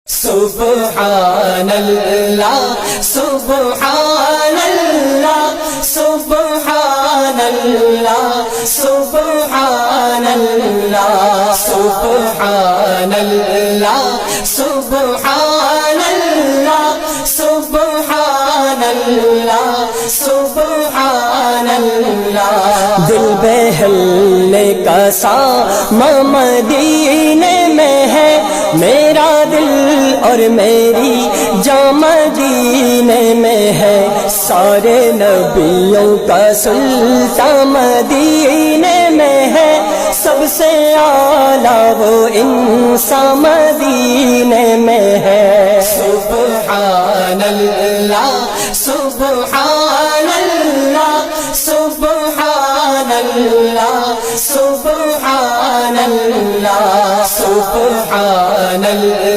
سبحان اللہ سبحان اللہ سبحان اللہ سبحان اللہ سبحان اللہ سبحان اللہ سبحان اللہ سبحان اللہ دل بہلنے کا ساماں مدینے میں ہے میرا دل اور میری جاں مدینے میں ہے سارے نبیوں کا سلطان مدینے میں ہے سب سے اعلیٰ وہ انسان مدینے میں ہے سبحان اللہ سبحان اللہ سبحان اللہ سبحان اللہ سبحان اللہ